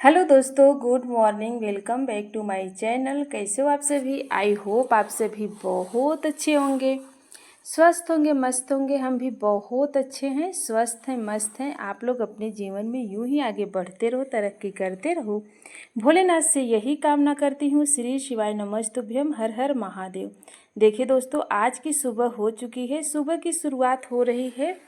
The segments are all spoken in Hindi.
हेलो दोस्तों, good morning. Welcome back to my channel. कैसे हो आप सभी? आई होप आप सभी बहुत अच्छे होंगे, स्वस्थ होंगे, मस्त होंगे। हम भी बहुत अच्छे हैं, स्वस्थ हैं, मस्त हैं। आप लोग अपने जीवन में यूं ही आगे बढ़ते रहो, तरक्की करते रहो। भोलेनाथ से यही कामना करती हूँ। श्री शिवाय नमस्तुभ्यम, हर हर महादेव। देखिए दोस्तों, आज की सुबह हो चुकी है। सुबह की शुरुआत हो रही है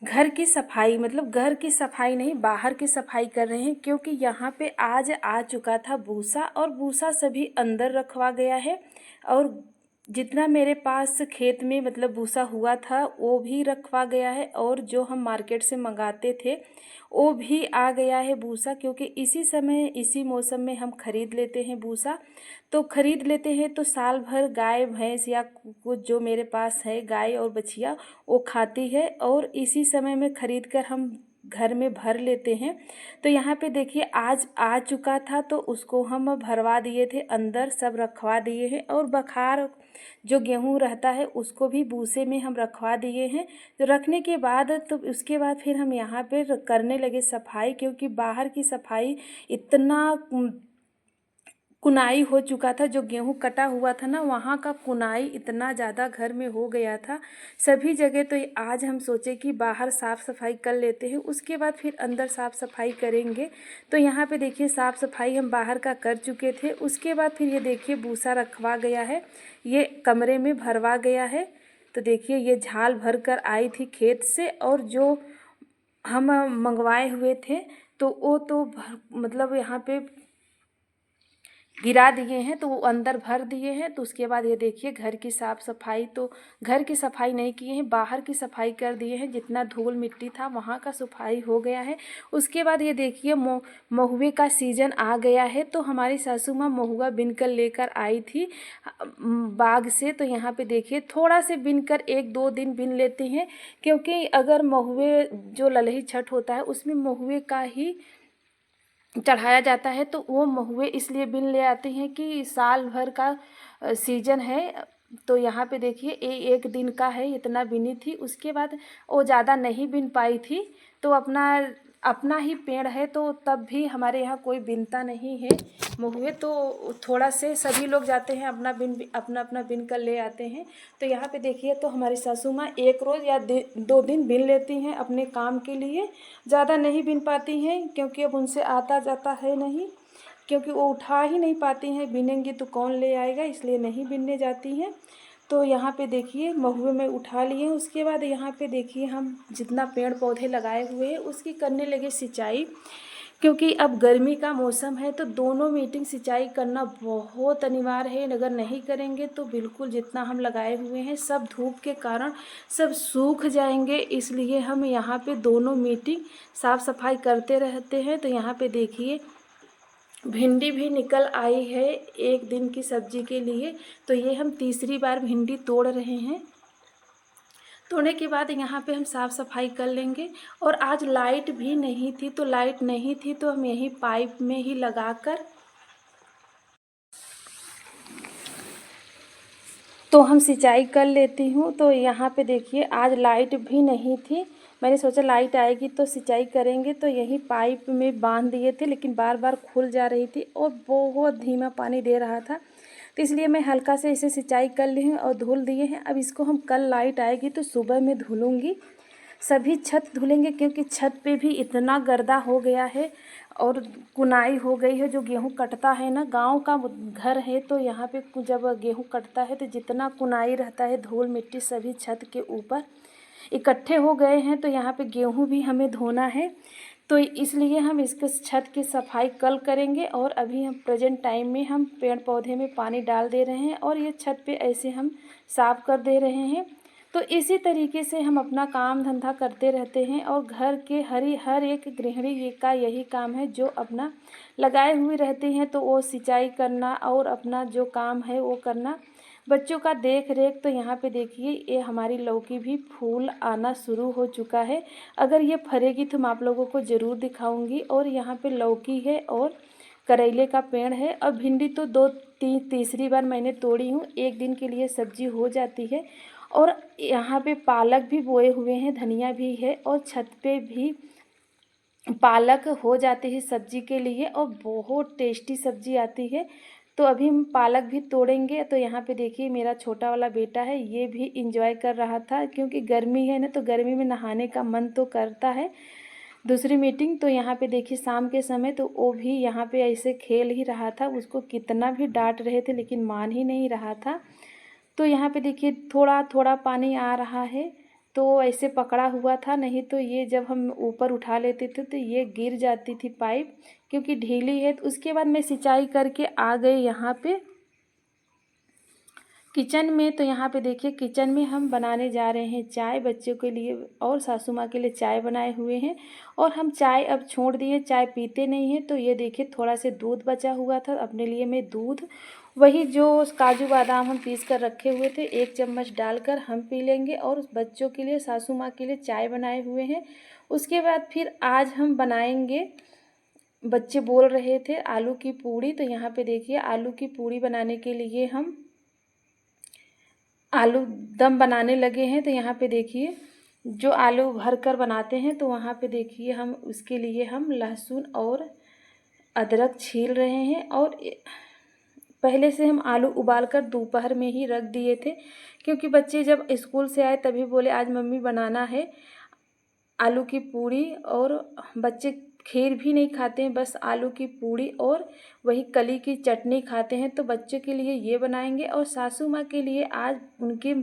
घर की सफाई, मतलब घर की सफाई नहीं, बाहर की सफाई कर रहे हैं, क्योंकि यहाँ पे आज आ चुका था भूसा, और भूसा सभी अंदर रखवा गया है। और जितना मेरे पास खेत में मतलब भूसा हुआ था वो भी रखवा गया है, और जो हम मार्केट से मंगाते थे वो भी आ गया है भूसा, क्योंकि इसी समय इसी मौसम में हम खरीद लेते हैं भूसा। तो खरीद लेते हैं तो साल भर गाय भैंस या कुछ जो मेरे पास है गाय और बछिया वो खाती है, और इसी समय में खरीद कर हम घर में भर लेते हैं। तो यहाँ पे देखिए आज आ चुका था, तो उसको हम भरवा दिए थे, अंदर सब रखवा दिए हैं। और बखार जो गेहूँ रहता है उसको भी भूसे में हम रखवा दिए हैं। तो रखने के बाद तो उसके बाद फिर हम यहाँ पे करने लगे सफाई, क्योंकि बाहर की सफाई इतना कुनाई हो चुका था। जो गेहूं कटा हुआ था ना, वहाँ का कुनाई इतना ज़्यादा घर में हो गया था सभी जगह। तो आज हम सोचे कि बाहर साफ़ सफाई कर लेते हैं, उसके बाद फिर अंदर साफ़ सफाई करेंगे। तो यहाँ पे देखिए साफ़ सफाई हम बाहर का कर चुके थे। उसके बाद फिर ये देखिए भूसा रखवा गया है, ये कमरे में भरवा गया है। तो देखिए ये झाल भर कर आई थी खेत से, और जो हम मंगवाए हुए थे तो वो तो मतलब यहाँ पे गिरा दिए हैं, तो वो अंदर भर दिए हैं। तो उसके बाद ये देखिए घर की साफ़ सफाई, तो घर की सफाई नहीं किए हैं, बाहर की सफाई कर दिए हैं। जितना धूल मिट्टी था वहाँ का सफाई हो गया है। उसके बाद ये देखिए महुए का सीज़न आ गया है। तो हमारी सासू माँ महुआ बिन कर लेकर आई थी बाग से। तो यहाँ पे देखिए थोड़ा से बिन कर 1-2 दिन बिन लेती हैं, क्योंकि अगर महुए जो ललही छठ होता है उसमें महुए का ही चढ़ाया जाता है। तो वो महुए इसलिए बिन ले आती हैं कि साल भर का सीजन है। तो यहाँ पे देखिए 1 दिन का है, इतना बिनी थी। उसके बाद वो ज़्यादा नहीं बिन पाई थी। तो अपना अपना ही पेड़ है, तो तब भी हमारे यहाँ कोई बिनता नहीं है महुए। तो थोड़ा से सभी लोग जाते हैं अपना अपना बिन कर ले आते हैं। तो यहाँ पे देखिए तो हमारी सासू माँ एक रोज़ या 2 दिन बिन लेती हैं अपने काम के लिए, ज़्यादा नहीं बिन पाती हैं, क्योंकि अब उनसे आता जाता है नहीं, क्योंकि वो उठा ही नहीं पाती हैं। बिनेंगी तो कौन ले आएगा, इसलिए नहीं बिनने जाती हैं। तो यहाँ पे देखिए महुए में उठा लिए। उसके बाद यहाँ पे देखिए हम जितना पेड़ पौधे लगाए हुए हैं उसकी करने लगे सिंचाई, क्योंकि अब गर्मी का मौसम है। तो दोनों मीटिंग सिंचाई करना बहुत अनिवार्य है। अगर नहीं करेंगे तो बिल्कुल जितना हम लगाए हुए हैं सब धूप के कारण सब सूख जाएंगे। इसलिए हम यहाँ पे दोनों मीटिंग साफ़ सफाई करते रहते हैं। तो यहाँ पे देखिए भिंडी भी निकल आई है 1 दिन की सब्जी के लिए। तो ये हम तीसरी बार भिंडी तोड़ रहे हैं। तोड़ने के बाद यहाँ पे हम साफ़ सफाई कर लेंगे। और आज लाइट भी नहीं थी, तो लाइट नहीं थी तो हम यही पाइप में ही लगाकर तो हम सिंचाई कर लेती हूँ। तो यहाँ पे देखिए आज लाइट भी नहीं थी, मैंने सोचा लाइट आएगी तो सिंचाई करेंगे। तो यही पाइप में बांध दिए थे, लेकिन बार बार खुल जा रही थी और बहुत धीमा पानी दे रहा था। तो इसलिए मैं हल्का से इसे सिंचाई कर ली हूँ और धुल दिए हैं। अब इसको हम कल लाइट आएगी तो सुबह में धुलूँगी, सभी छत धुलेंगे, क्योंकि छत पे भी इतना गर्दा हो गया है और कुनाई हो गई है। जो गेहूं कटता है ना, गांव का घर है, तो यहाँ पे जब गेहूं कटता है तो जितना कुनाई रहता है धूल मिट्टी सभी छत के ऊपर इकट्ठे हो गए हैं। तो यहाँ पे गेहूं भी हमें धोना है, तो इसलिए हम इसके छत की सफाई कल करेंगे। और अभी हम प्रेजेंट टाइम में हम पेड़ पौधे में पानी डाल दे रहे हैं, और ये छत पे ऐसे हम साफ़ कर दे रहे हैं। तो इसी तरीके से हम अपना काम धंधा करते रहते हैं। और घर के हर एक गृहिणी का यही काम है, जो अपना लगाए हुए रहती हैं तो वो सिंचाई करना और अपना जो काम है वो करना, बच्चों का देख रेख। तो यहाँ पे देखिए ये हमारी लौकी भी फूल आना शुरू हो चुका है। अगर ये फरेगी तो मैं आप लोगों को ज़रूर दिखाऊंगी। और यहाँ पे लौकी है और करेले का पेड़ है। और भिंडी तो तीसरी बार मैंने तोड़ी हूँ, 1 दिन के लिए सब्जी हो जाती है। और यहाँ पे पालक भी बोए हुए हैं, धनिया भी है, और छत पे भी पालक हो जाती है सब्जी के लिए और बहुत टेस्टी सब्जी आती है। तो अभी हम पालक भी तोड़ेंगे। तो यहाँ पे देखिए मेरा छोटा वाला बेटा है, ये भी इंजॉय कर रहा था क्योंकि गर्मी है ना, तो गर्मी में नहाने का मन तो करता है। दूसरी मीटिंग तो यहाँ पे देखिए शाम के समय तो वो भी यहाँ पे ऐसे खेल ही रहा था। उसको कितना भी डांट रहे थे लेकिन मान ही नहीं रहा था। तो यहाँ पे देखिए थोड़ा थोड़ा पानी आ रहा है, तो ऐसे पकड़ा हुआ था, नहीं तो ये जब हम ऊपर उठा लेते थे तो ये गिर जाती थी पाइप, क्योंकि ढीली है। तो उसके बाद मैं सिंचाई करके आ गई यहाँ पे किचन में। तो यहाँ पे देखिए किचन में हम बनाने जा रहे हैं चाय बच्चों के लिए और सासू माँ के लिए चाय बनाए हुए हैं। और हम चाय अब छोड़ दिए, चाय पीते नहीं हैं। तो ये देखिए थोड़ा से दूध बचा हुआ था, अपने लिए मैं दूध वही जो काजू बादाम हम पीस कर रखे हुए थे 1 चम्मच डालकर हम पी लेंगे। और बच्चों के लिए सासू माँ के लिए चाय बनाए हुए हैं। उसके बाद फिर आज हम बनाएंगे, बच्चे बोल रहे थे आलू की पूड़ी। तो यहाँ पे देखिए आलू की पूड़ी बनाने के लिए हम आलू दम बनाने लगे हैं। तो यहाँ पे देखिए जो आलू भर कर बनाते हैं, तो वहाँ पे देखिए हम उसके लिए हम लहसुन और अदरक छील रहे हैं। और पहले से हम आलू उबाल कर दोपहर में ही रख दिए थे, क्योंकि बच्चे जब स्कूल से आए तभी बोले आज मम्मी बनाना है आलू की पूड़ी। और बच्चे खीर भी नहीं खाते हैं, बस आलू की पूड़ी और वही कली की चटनी खाते हैं। तो बच्चों के लिए ये बनाएंगे और सासू माँ के लिए आज उनके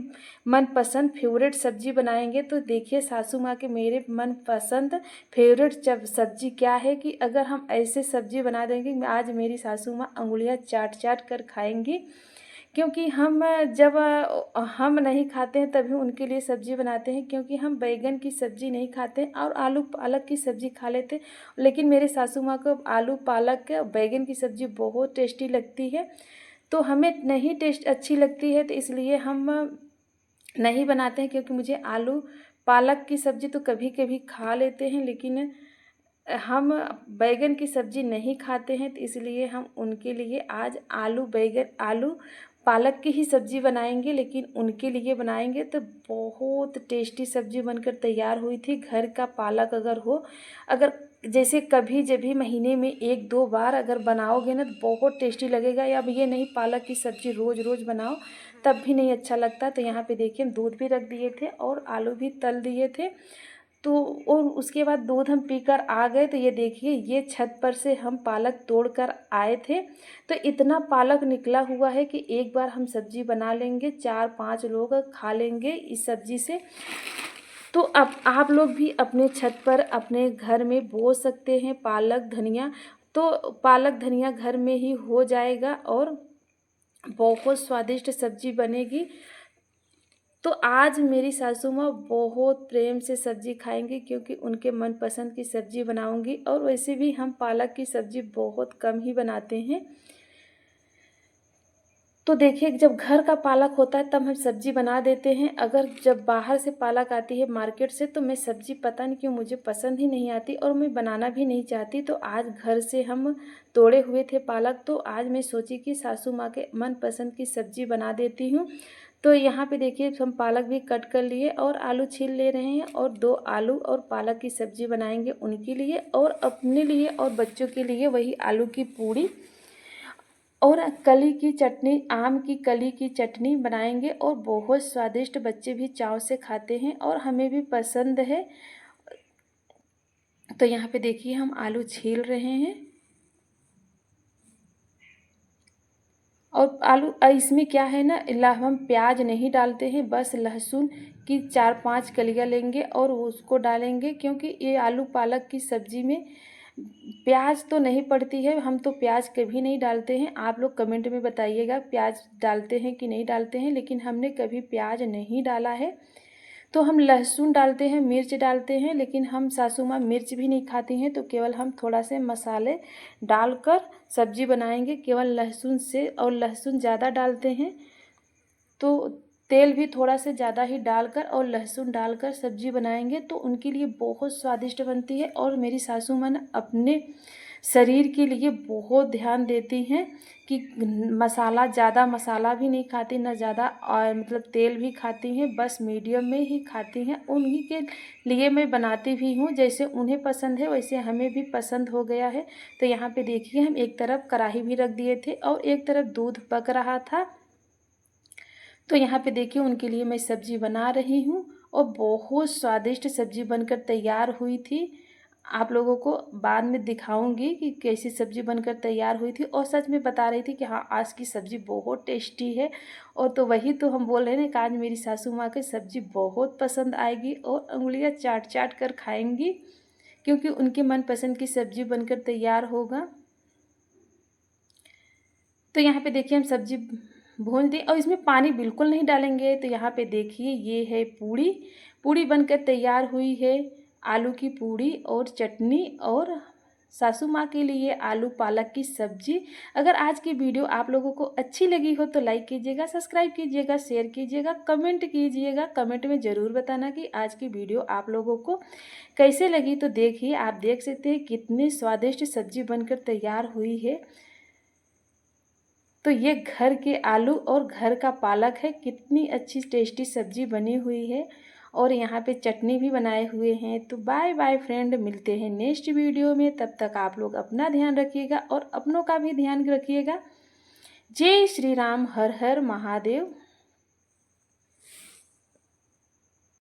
मनपसंद फेवरेट सब्जी बनाएंगे। तो देखिए सासू माँ के मेरे मनपसंद फेवरेट सब्जी क्या है कि अगर हम ऐसे सब्जी बना देंगे आज मेरी सासू माँ उंगलियाँ चाट चाट कर खाएंगी, क्योंकि हम जब हम नहीं खाते हैं तभी उनके लिए सब्ज़ी बनाते हैं, क्योंकि हम बैगन की सब्ज़ी नहीं खाते हैं और आलू पालक की सब्ज़ी खा लेते हैं। लेकिन मेरे सासू माँ को आलू पालक बैगन की सब्ज़ी बहुत टेस्टी लगती है, तो हमें नहीं टेस्ट अच्छी लगती है, तो इसलिए हम नहीं बनाते हैं। क्योंकि मुझे आलू पालक की सब्ज़ी तो कभी कभी खा लेते हैं, लेकिन हम बैगन की सब्ज़ी नहीं खाते हैं, तो इसलिए हम उनके लिए आज आलू पालक की ही सब्ज़ी बनाएंगे। लेकिन उनके लिए बनाएंगे तो बहुत टेस्टी सब्ज़ी बनकर तैयार हुई थी। घर का पालक अगर जैसे कभी जब भी महीने में 1-2 बार अगर बनाओगे ना तो बहुत टेस्टी लगेगा। या अब ये नहीं पालक की सब्ज़ी रोज़ रोज़ बनाओ तब भी नहीं अच्छा लगता। तो यहाँ पे देखिए हम दूध भी रख दिए थे और आलू भी तल दिए थे। तो और उसके बाद दूध हम पीकर आ गए। तो ये देखिए ये छत पर से हम पालक तोड़ कर आए थे, तो इतना पालक निकला हुआ है कि एक बार हम सब्जी बना लेंगे, 4-5 लोग खा लेंगे इस सब्जी से। तो अब आप लोग भी अपने छत पर अपने घर में बो सकते हैं पालक धनिया। तो पालक धनिया घर में ही हो जाएगा और बहुत स्वादिष्ट सब्जी बनेगी। तो आज मेरी सासू माँ बहुत प्रेम से सब्ज़ी खाएंगी, क्योंकि उनके मनपसंद की सब्ज़ी बनाऊंगी। और वैसे भी हम पालक की सब्ज़ी बहुत कम ही बनाते हैं। तो देखिए जब घर का पालक होता है तब हम सब्ज़ी बना देते हैं। अगर जब बाहर से पालक आती है मार्केट से तो मैं सब्ज़ी पता नहीं क्यों मुझे पसंद ही नहीं आती और मैं बनाना भी नहीं चाहती। तो आज घर से हम तोड़े हुए थे पालक, तो आज मैं सोची कि सासू माँ के मनपसंद की सब्ज़ी बना देती हूँ। तो यहाँ पे देखिए हम पालक भी कट कर लिए और आलू छील ले रहे हैं और 2 आलू और पालक की सब्ज़ी बनाएंगे उनके लिए और अपने लिए और बच्चों के लिए वही आलू की पूड़ी और कली की चटनी, आम की कली की चटनी बनाएंगे। और बहुत स्वादिष्ट, बच्चे भी चाव से खाते हैं और हमें भी पसंद है। तो यहाँ पे देखिए हम आलू छील रहे हैं और आलू इसमें क्या है ना, हम प्याज नहीं डालते हैं, बस लहसुन की 4-5 कलियाँ लेंगे और उसको डालेंगे, क्योंकि ये आलू पालक की सब्ज़ी में प्याज तो नहीं पड़ती है। हम तो प्याज कभी नहीं डालते हैं। आप लोग कमेंट में बताइएगा प्याज डालते हैं कि नहीं डालते हैं, लेकिन हमने कभी प्याज नहीं डाला है। तो हम लहसुन डालते हैं, मिर्च डालते हैं, लेकिन हम सासू माँ मिर्च भी नहीं खाती हैं, तो केवल हम थोड़ा से मसाले डालकर सब्ज़ी बनाएंगे केवल लहसुन से। और लहसुन ज़्यादा डालते हैं तो तेल भी थोड़ा से ज़्यादा ही डालकर और लहसुन डालकर सब्ज़ी बनाएंगे तो उनके लिए बहुत स्वादिष्ट बनती है। और मेरी सासू माँ अपने शरीर के लिए बहुत ध्यान देती हैं कि मसाला, ज़्यादा मसाला भी नहीं खाती, ना ज़्यादा और मतलब तेल भी खाती हैं, बस मीडियम में ही खाती हैं। उन्हीं के लिए मैं बनाती भी हूँ, जैसे उन्हें पसंद है वैसे हमें भी पसंद हो गया है। तो यहाँ पे देखिए हम एक तरफ कढ़ाई भी रख दिए थे और एक तरफ दूध पक रहा था। तो यहाँ पे देखिए उनके लिए मैं सब्ज़ी बना रही हूँ और बहुत स्वादिष्ट सब्ज़ी बनकर तैयार हुई थी। आप लोगों को बाद में दिखाऊंगी कि कैसी सब्ज़ी बनकर तैयार हुई थी, और सच में बता रही थी कि हाँ आज की सब्ज़ी बहुत टेस्टी है। और तो वही तो हम बोल रहे हैं कि आज मेरी सासू माँ की सब्ज़ी बहुत पसंद आएगी और उंगलियाँ चाट चाट कर खाएंगी, क्योंकि उनके मनपसंद की सब्ज़ी बनकर तैयार होगा। तो यहाँ पे देखिए हम सब्ज़ी भून दी और इसमें पानी बिल्कुल नहीं डालेंगे। तो यहाँ पे देखिए ये है पूड़ी, पूड़ी बनकर तैयार हुई है। आलू की पूड़ी और चटनी और सासू माँ के लिए आलू पालक की सब्ज़ी। अगर आज की वीडियो आप लोगों को अच्छी लगी हो तो लाइक कीजिएगा, सब्सक्राइब कीजिएगा, शेयर कीजिएगा, कमेंट कीजिएगा। कमेंट में ज़रूर बताना कि आज की वीडियो आप लोगों को कैसे लगी। तो देखिए आप देख सकते हैं कितनी स्वादिष्ट सब्ज़ी बनकर तैयार हुई है। तो ये घर के आलू और घर का पालक है, कितनी अच्छी टेस्टी सब्ज़ी बनी हुई है। और यहाँ पे चटनी भी बनाए हुए हैं। तो बाय बाय फ्रेंड, मिलते हैं नेक्स्ट वीडियो में। तब तक आप लोग अपना ध्यान रखिएगा और अपनों का भी ध्यान रखिएगा। जय श्री राम, हर हर महादेव।